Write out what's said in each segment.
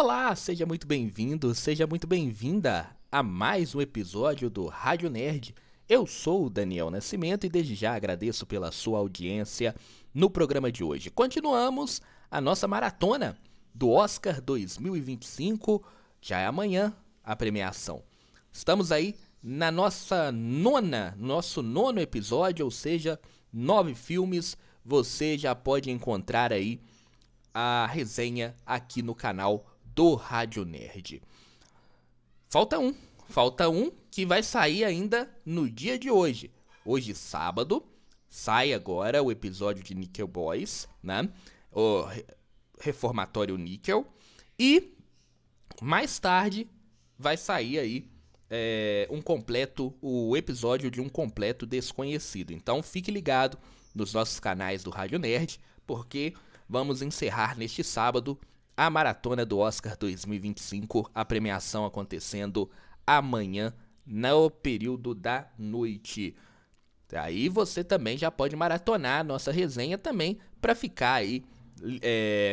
Olá, seja muito bem-vindo, seja muito bem-vinda a mais um episódio do Rádio Nerd. Eu sou o Daniel Nascimento e desde já agradeço pela sua audiência no programa de hoje. Continuamos a nossa maratona do Oscar 2025, já é amanhã a premiação. Estamos aí na nosso nono episódio, ou seja, 9 filmes. Você já pode encontrar aí a resenha aqui no canal do Rádio Nerd. Falta um que vai sair ainda no dia de hoje. Hoje, sábado, sai agora o episódio de Nickel Boys, né? O Reformatório Nickel. E mais tarde vai sair aí o episódio de Um Completo Desconhecido. Então fique ligado nos nossos canais do Rádio Nerd, porque vamos encerrar neste sábado a maratona do Oscar 2025, a premiação acontecendo amanhã no período da noite. Aí você também já pode maratonar a nossa resenha também para ficar aí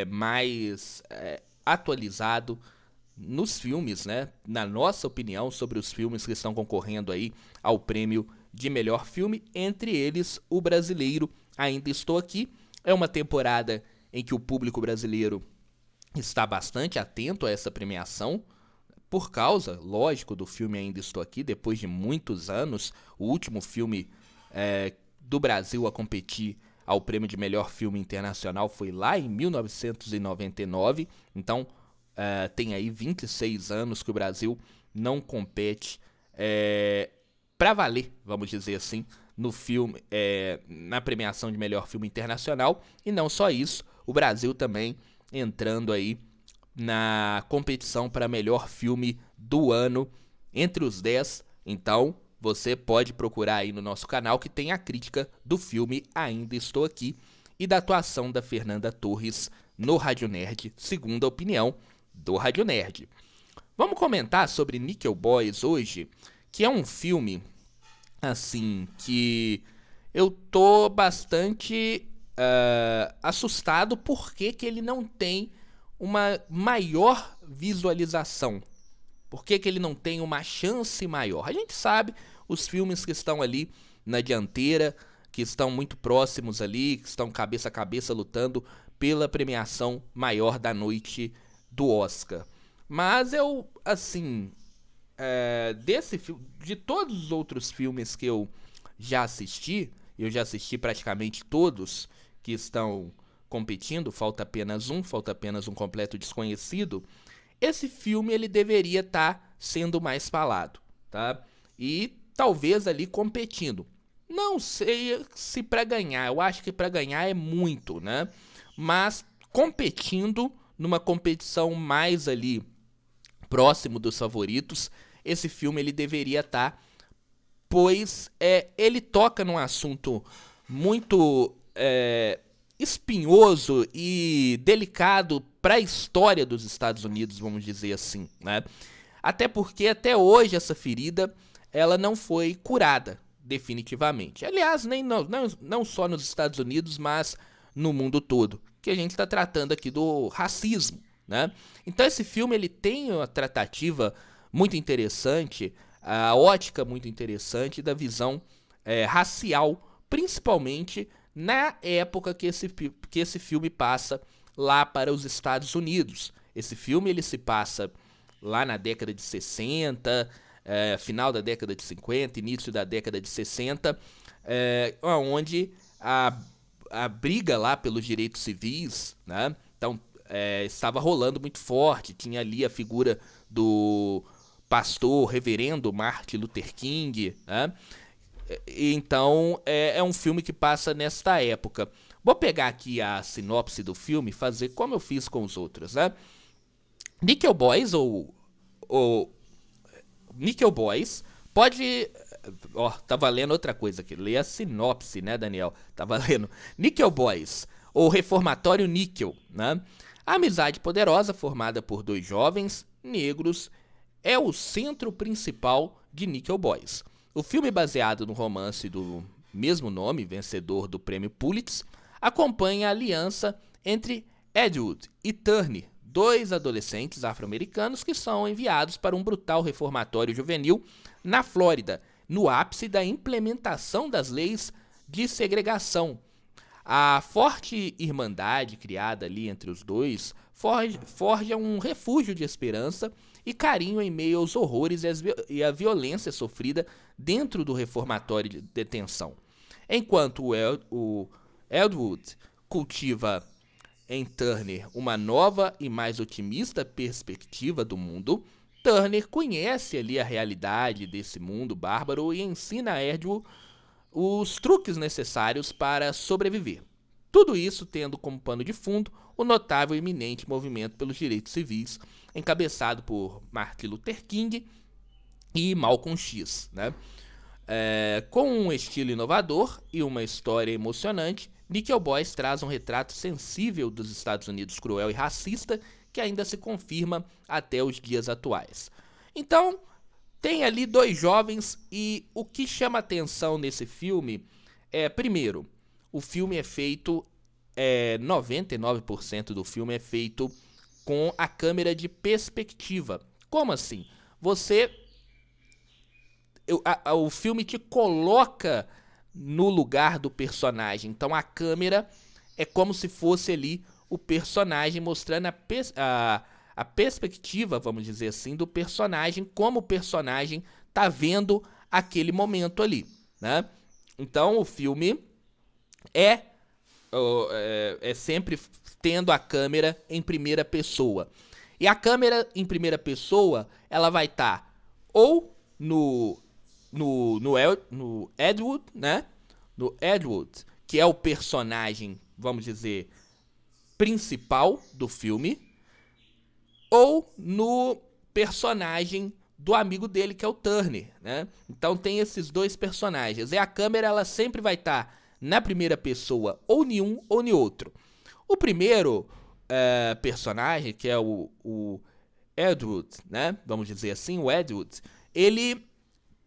mais atualizado nos filmes, né? Na nossa opinião sobre os filmes que estão concorrendo aí ao prêmio de melhor filme, entre eles o brasileiro Ainda Estou Aqui. É uma temporada em que o público brasileiro está bastante atento a essa premiação, por causa, lógico, do filme Ainda Estou Aqui, depois de muitos anos, o último filme do Brasil a competir ao prêmio de melhor filme internacional foi lá em 1999, então tem aí 26 anos que o Brasil não compete pra valer, vamos dizer assim, no filme, na premiação de melhor filme internacional. E não só isso, o Brasil também entrando aí na competição para melhor filme do ano entre os 10. Então você pode procurar aí no nosso canal que tem a crítica do filme Ainda Estou Aqui e da atuação da Fernanda Torres no Rádio Nerd, segundo a opinião do Rádio Nerd. Vamos comentar sobre Nickel Boys hoje, que é um filme assim que eu tô bastante assustado porque que ele não tem uma maior visualização. Por que ele não tem uma chance maior? A gente sabe os filmes que estão ali na dianteira, que estão muito próximos ali, que estão cabeça a cabeça lutando pela premiação maior da noite do Oscar. Mas eu, assim, desse filme, de todos os outros filmes que eu já assisti praticamente todos que estão competindo, falta apenas um completo desconhecido. Esse filme ele deveria estar sendo mais falado, tá? E talvez ali competindo. Não sei se para ganhar, eu acho que para ganhar é muito, né? Mas competindo numa competição mais ali próximo dos favoritos, esse filme ele deveria estar, pois ele toca num assunto muito espinhoso e delicado para a história dos Estados Unidos, vamos dizer assim, né? Até porque até hoje essa ferida ela não foi curada definitivamente. Aliás, não só nos Estados Unidos, mas no mundo todo, que a gente está tratando aqui do racismo, né? Então esse filme ele tem uma tratativa muito interessante, a ótica muito interessante da visão racial, principalmente na época que esse filme passa lá para os Estados Unidos. Esse filme ele se passa lá na década de 60, final da década de 50, início da década de 60, onde a briga lá pelos direitos civis, né? Então estava rolando muito forte, tinha ali a figura do pastor reverendo Martin Luther King, né? Então é um filme que passa nesta época. Vou pegar aqui a sinopse do filme e fazer como eu fiz com os outros, né? Nickel Boys ou Nickel Boys pode... Ó, tava lendo outra coisa aqui. Lê a sinopse, né, Daniel? Tava lendo. Nickel Boys, ou Reformatório Nickel, né? A amizade poderosa formada por dois jovens negros é o centro principal de Nickel Boys. O filme, baseado no romance do mesmo nome, vencedor do prêmio Pulitzer, acompanha a aliança entre Edward e Turner, dois adolescentes afro-americanos que são enviados para um brutal reformatório juvenil na Flórida, no ápice da implementação das leis de segregação. A forte irmandade criada ali entre os dois forja um refúgio de esperança e carinho em meio aos horrores e à violência sofrida dentro do reformatório de detenção. Enquanto o Edward cultiva em Turner uma nova e mais otimista perspectiva do mundo, Turner conhece ali a realidade desse mundo bárbaro e ensina a Edward os truques necessários para sobreviver. Tudo isso tendo como pano de fundo o notável e iminente movimento pelos direitos civis, encabeçado por Martin Luther King e Malcolm X, né? Com um estilo inovador e uma história emocionante, Nickel Boys traz um retrato sensível dos Estados Unidos cruel e racista que ainda se confirma até os dias atuais. Então, tem ali dois jovens e o que chama atenção nesse filme primeiro, o filme é feito, 99% do filme é feito com a câmera de perspectiva. Como assim? O filme te coloca no lugar do personagem. Então a câmera é como se fosse ali o personagem mostrando a perspectiva, vamos dizer assim, do personagem, como o personagem tá vendo aquele momento ali, né? Então o filme é sempre tendo a câmera em primeira pessoa. E a câmera em primeira pessoa, ela vai estar ou no Edward, né? No Edward, que é o personagem, vamos dizer, principal do filme, ou no personagem do amigo dele, que é o Turner, né? Então tem esses dois personagens. E a câmera, ela sempre vai estar na primeira pessoa, ou em um ou em outro. O primeiro personagem, que é o Edward, né? Vamos dizer assim, o Edward, ele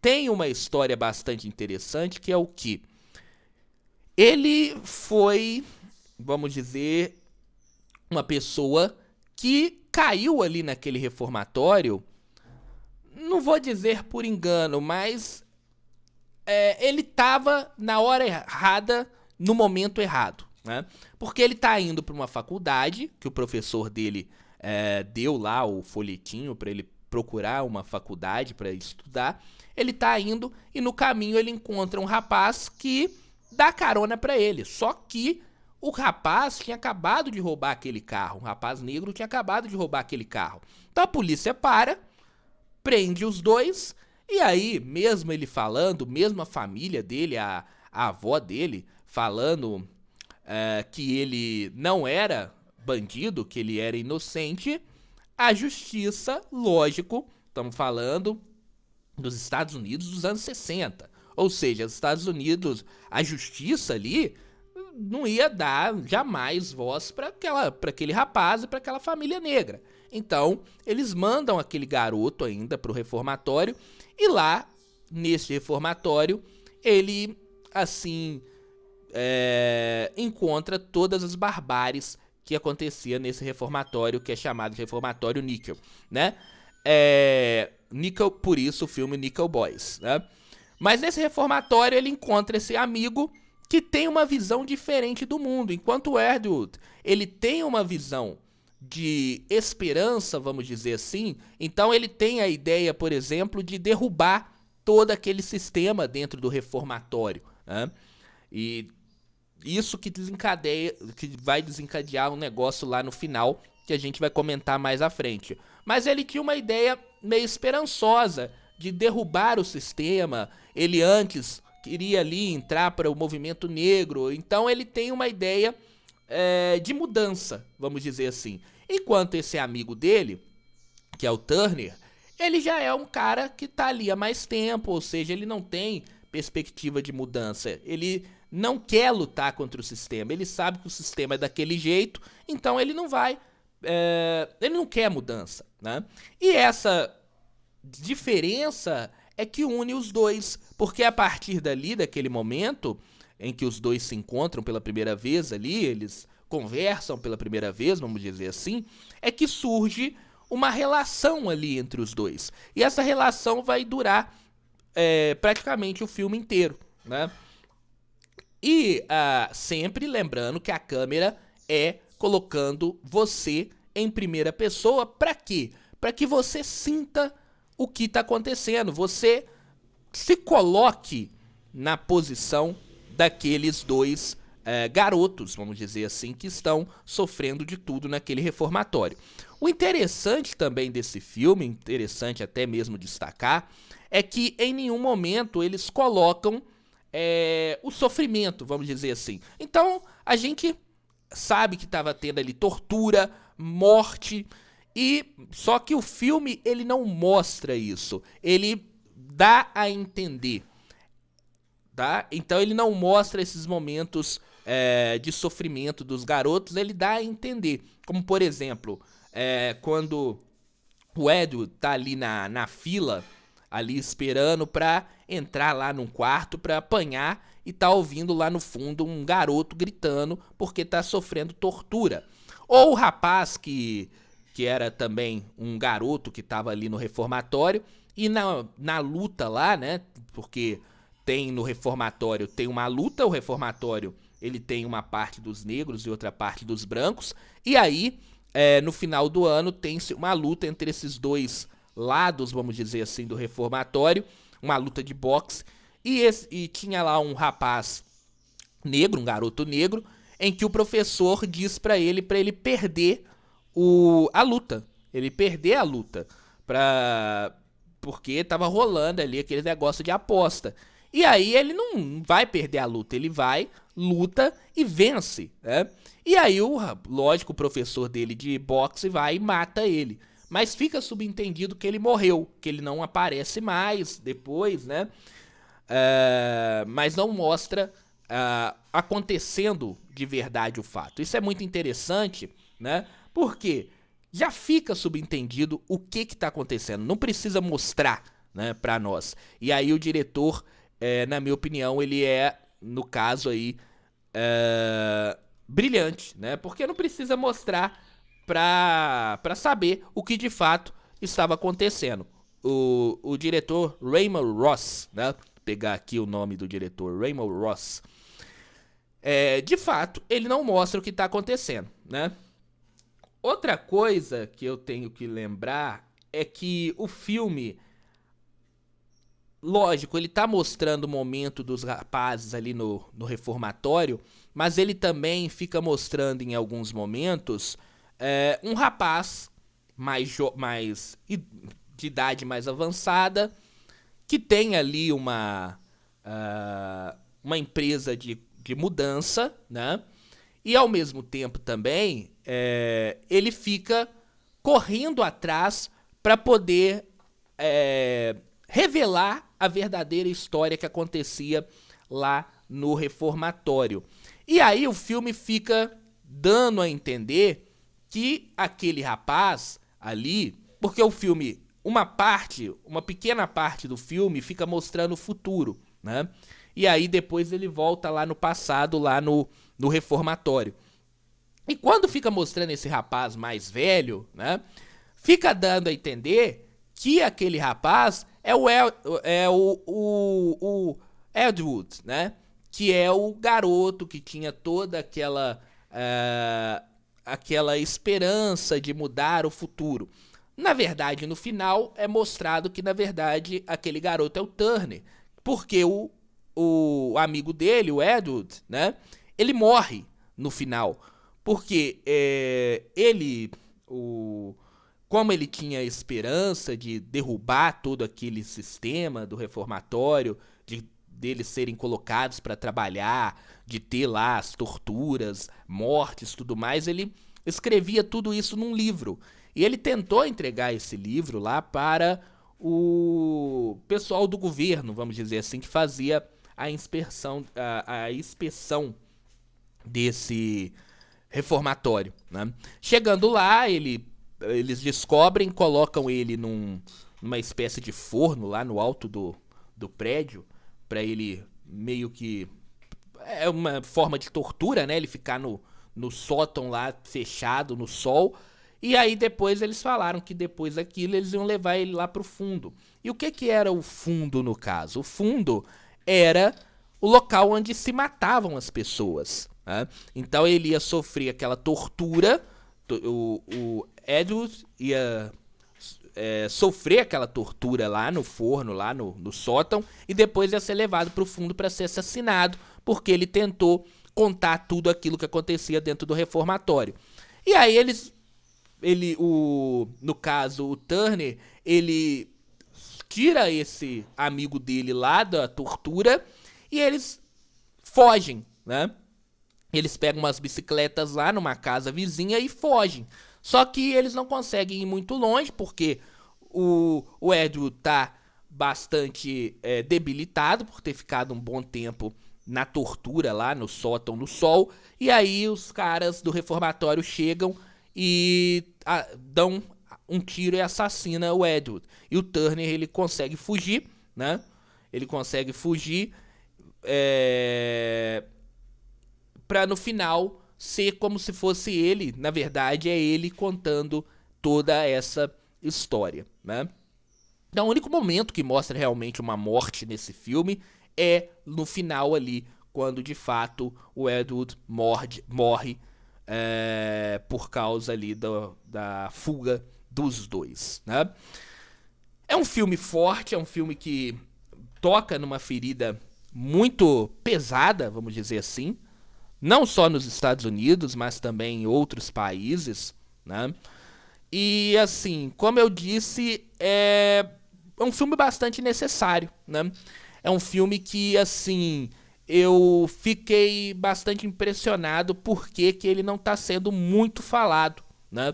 tem uma história bastante interessante, que é o que? Ele foi, vamos dizer, uma pessoa que caiu ali naquele reformatório, não vou dizer por engano, mas ele estava na hora errada, no momento errado, né? Porque ele está indo para uma faculdade, que o professor dele deu lá o folhetinho para ele procurar uma faculdade para estudar. Ele está indo e no caminho ele encontra um rapaz que dá carona para ele. Só que o rapaz tinha acabado de roubar aquele carro. Um rapaz negro tinha acabado de roubar aquele carro. Então a polícia prende os dois. E aí, mesmo ele falando, mesmo a família dele, a avó dele, falando que ele não era bandido, que ele era inocente, a justiça, lógico, estamos falando dos Estados Unidos dos anos 60. Ou seja, os Estados Unidos, a justiça ali não ia dar jamais voz para aquele rapaz e para aquela família negra. Então, eles mandam aquele garoto ainda para o reformatório e lá, nesse reformatório, ele, assim, encontra todas as barbáries que acontecia nesse reformatório, que é chamado de reformatório Nickel, né? Nickel, por isso o filme Nickel Boys, né? Mas nesse reformatório ele encontra esse amigo que tem uma visão diferente do mundo, enquanto o Edward, ele tem uma visão de esperança, vamos dizer assim. Então ele tem a ideia, por exemplo, de derrubar todo aquele sistema dentro do reformatório, né? E isso que vai desencadear um negócio lá no final, que a gente vai comentar mais à frente. Mas ele tinha uma ideia meio esperançosa de derrubar o sistema. Ele antes queria ali entrar para o movimento negro. Então ele tem uma ideia de mudança, vamos dizer assim. Enquanto esse amigo dele, que é o Turner, ele já é um cara que tá ali há mais tempo, ou seja, ele não tem perspectiva de mudança. Ele não quer lutar contra o sistema. Ele sabe que o sistema é daquele jeito, então ele não vai... ele não quer mudança, né? E essa diferença é que une os dois, porque a partir dali, daquele momento em que os dois se encontram pela primeira vez ali, eles conversam pela primeira vez, vamos dizer assim, é que surge uma relação ali entre os dois. E essa relação vai durar praticamente o filme inteiro, né? E sempre lembrando que a câmera é colocando você em primeira pessoa. Para quê? Para que você sinta o que está acontecendo. Você se coloque na posição daqueles dois garotos, vamos dizer assim, que estão sofrendo de tudo naquele reformatório. O interessante também desse filme, interessante até mesmo destacar, é que em nenhum momento eles colocam o sofrimento, vamos dizer assim. Então, a gente sabe que estava tendo ali tortura, morte, e só que o filme ele não mostra isso. Ele dá a entender, tá? Então ele não mostra esses momentos de sofrimento dos garotos, ele dá a entender. Como, por exemplo, quando o Edward tá ali na fila, ali esperando pra entrar lá num quarto pra apanhar e tá ouvindo lá no fundo um garoto gritando porque tá sofrendo tortura. Ou o rapaz que era também um garoto que tava ali no reformatório e na luta lá, né, porque tem no reformatório, tem uma luta, o reformatório ele tem uma parte dos negros e outra parte dos brancos, e aí no final do ano tem-se uma luta entre esses dois lados, vamos dizer assim, do reformatório, uma luta de boxe, e tinha lá um rapaz negro, um garoto negro, em que o professor diz pra ele perder a luta, ele perder a luta, porque tava rolando ali aquele negócio de aposta. E aí ele não vai perder a luta, ele vai, luta e vence, né? E aí, lógico, o professor dele de boxe vai e mata ele. Mas fica subentendido que ele morreu, que ele não aparece mais depois, né? Mas não mostra acontecendo de verdade o fato. Isso é muito interessante, né? Porque já fica subentendido o que tá acontecendo. Não precisa mostrar, né, pra nós. E aí o diretor, na minha opinião, ele no caso aí, brilhante, né? Porque não precisa mostrar pra saber o que de fato estava acontecendo. O diretor Raymond Ross, né? Vou pegar aqui o nome do diretor, Raymond Ross. De fato, ele não mostra o que está acontecendo, né? Outra coisa que eu tenho que lembrar é que o filme, lógico, ele tá mostrando o momento dos rapazes ali no reformatório, mas ele também fica mostrando em alguns momentos um rapaz de idade mais avançada, que tem ali uma empresa de mudança, né? E ao mesmo tempo também ele fica correndo atrás para poder revelar a verdadeira história que acontecia lá no reformatório. E aí o filme fica dando a entender que aquele rapaz ali, porque o filme, uma pequena parte do filme fica mostrando o futuro, né? E aí depois ele volta lá no passado, lá no reformatório. E quando fica mostrando esse rapaz mais velho, né, fica dando a entender que aquele rapaz é o Edward, né? Que é o garoto que tinha toda aquela esperança de mudar o futuro. Na verdade, no final, é mostrado que, na verdade, aquele garoto é o Turner. Porque o amigo dele, o Edward, né? Ele morre no final. Porque como ele tinha a esperança de derrubar todo aquele sistema do reformatório, deles serem colocados para trabalhar, de ter lá as torturas, mortes, tudo mais, ele escrevia tudo isso num livro. E ele tentou entregar esse livro lá para o pessoal do governo, vamos dizer assim, que fazia a inspeção desse reformatório, né? Chegando lá, eles descobrem, colocam ele numa espécie de forno lá no alto do prédio, para ele meio que... É uma forma de tortura, né? Ele ficar no no sótão lá, fechado, no sol. E aí depois eles falaram que depois daquilo eles iam levar ele lá pro fundo. E o que que era o fundo no caso? O fundo era o local onde se matavam as pessoas, né? Então ele ia sofrer aquela tortura, o Edward ia sofrer aquela tortura lá no forno, lá no sótão, e depois ia ser levado pro fundo para ser assassinado, porque ele tentou contar tudo aquilo que acontecia dentro do reformatório. E aí no caso, o Turner, ele tira esse amigo dele lá da tortura e eles fogem, né? Eles pegam umas bicicletas lá numa casa vizinha e fogem. Só que eles não conseguem ir muito longe, porque o Edward tá bastante debilitado por ter ficado um bom tempo na tortura lá no sótão no sol. E aí os caras do reformatório chegam e dão um tiro e assassinam o Edward. E o Turner, ele consegue fugir, né? Ele consegue fugir pra no final ser como se fosse ele. Na verdade, é ele contando toda essa história, né? Então, o único momento que mostra realmente uma morte nesse filme é no final ali, quando de fato o Edward morre por causa ali da fuga dos dois, né? É um filme forte, é um filme que toca numa ferida muito pesada, vamos dizer assim, não só nos Estados Unidos, mas também em outros países, né? E assim, como eu disse, é um filme bastante necessário, né? É um filme que, assim, eu fiquei bastante impressionado porque que ele não está sendo muito falado, né?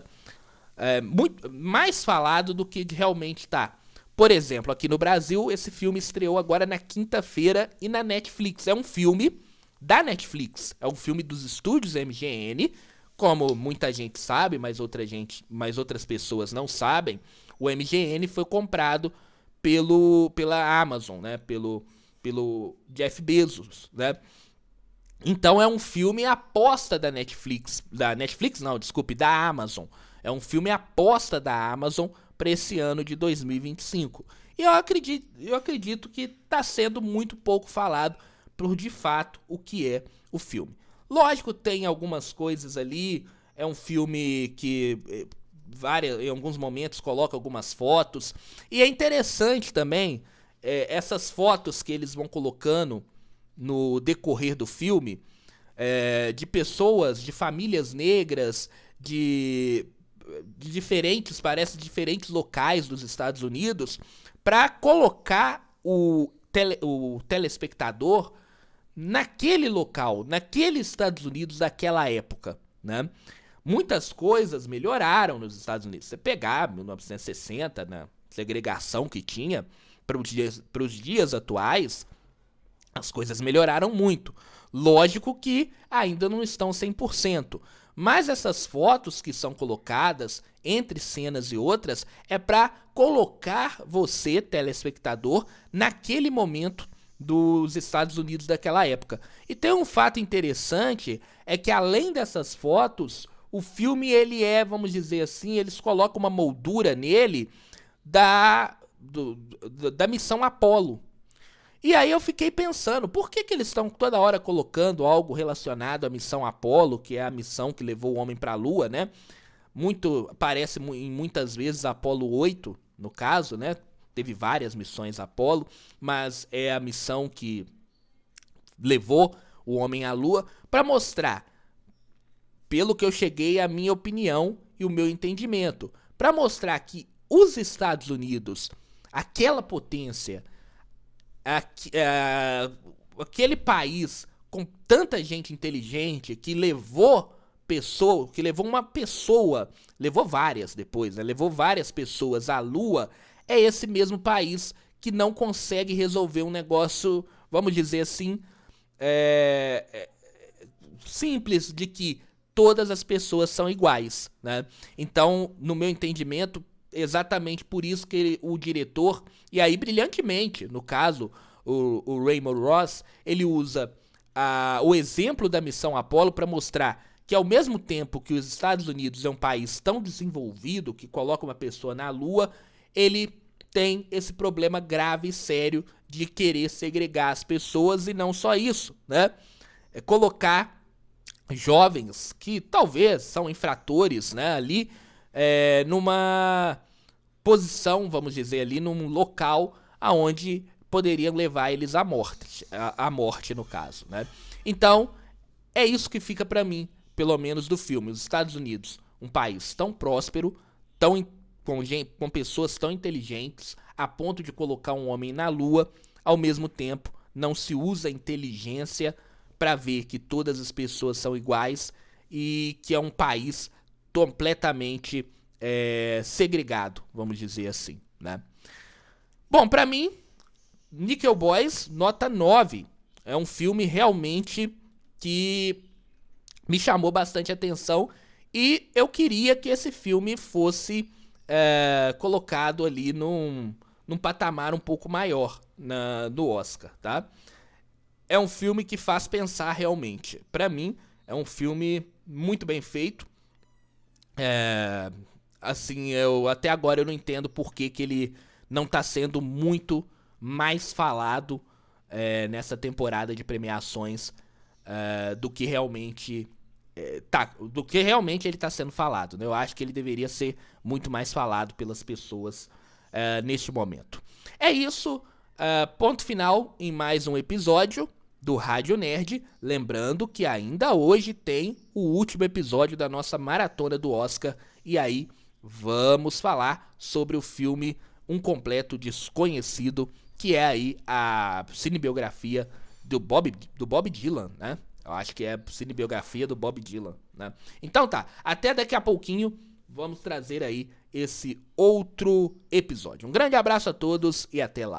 Muito mais falado do que realmente está. Por exemplo, aqui no Brasil, esse filme estreou agora na quinta-feira e na Netflix. É um filme da Netflix, é um filme dos estúdios MGM. Como muita gente sabe, mas outras pessoas não sabem, o MGM foi comprado pela Amazon, né? Pelo Jeff Bezos, né? Então é um filme aposta da Netflix. Da Netflix não, desculpe, da Amazon. É um filme aposta da Amazon para esse ano de 2025. E eu acredito que está sendo muito pouco falado por de fato o que é o filme. Lógico, tem algumas coisas ali. É um filme que em alguns momentos coloca algumas fotos. E é interessante também essas fotos que eles vão colocando no decorrer do filme, de pessoas, de famílias negras, de diferentes locais dos Estados Unidos, para colocar o telespectador naquele local, naqueles Estados Unidos daquela época, né? Muitas coisas melhoraram nos Estados Unidos. Você pegar 1960, na segregação que tinha, para os dias atuais, as coisas melhoraram muito. Lógico que ainda não estão 100%, mas essas fotos que são colocadas entre cenas e outras é para colocar você, telespectador, naquele momento dos Estados Unidos daquela época. E tem um fato interessante, é que além dessas fotos, o filme ele vamos dizer assim, eles colocam uma moldura nele da missão Apollo. E aí eu fiquei pensando, por que eles estão toda hora colocando algo relacionado à missão Apollo, que é a missão que levou o homem para a Lua, né? Parece em muitas vezes Apollo 8, no caso, né? Teve várias missões Apollo, mas é a missão que levou o homem à Lua para mostrar, pelo que eu cheguei à minha opinião e o meu entendimento, para mostrar que os Estados Unidos, aquela potência, aquele país com tanta gente inteligente que levou várias depois, né? Levou várias pessoas à Lua, é esse mesmo país que não consegue resolver um negócio, vamos dizer assim, simples, de que todas as pessoas são iguais, né? Então, no meu entendimento, exatamente por isso que o diretor, e aí brilhantemente, no caso, o Raymond Ross, ele usa o exemplo da missão Apollo para mostrar que ao mesmo tempo que os Estados Unidos é um país tão desenvolvido, que coloca uma pessoa na Lua, ele tem esse problema grave e sério de querer segregar as pessoas, e não só isso, né? É colocar jovens que talvez são infratores, né, ali numa posição, vamos dizer ali, num local aonde poderiam levar eles à morte no caso, né? Então, é isso que fica pra mim, pelo menos do filme. Os Estados Unidos, um país tão próspero, com pessoas tão inteligentes, a ponto de colocar um homem na Lua, ao mesmo tempo não se usa a inteligência para ver que todas as pessoas são iguais e que é um país completamente segregado, vamos dizer assim, né? Bom, pra mim, Nickel Boys, nota 9. É um filme realmente que me chamou bastante atenção e eu queria que esse filme fosse colocado ali num patamar um pouco maior no Oscar, tá? É um filme que faz pensar realmente. Pra mim, é um filme muito bem feito. Assim, até agora eu não entendo por que ele não tá sendo muito mais falado nessa temporada de premiações do que realmente ele tá sendo falado, né? Eu acho que ele deveria ser muito mais falado pelas pessoas neste momento. É isso, ponto final em mais um episódio do Rádio Nerd. Lembrando que ainda hoje tem o último episódio da nossa maratona do Oscar, e aí vamos falar sobre o filme Um Completo Desconhecido, que é aí a cinebiografia do Bob Dylan, né? Eu acho que é a cinebiografia do Bob Dylan, né? Então tá, até daqui a pouquinho vamos trazer aí esse outro episódio. Um grande abraço a todos e até lá.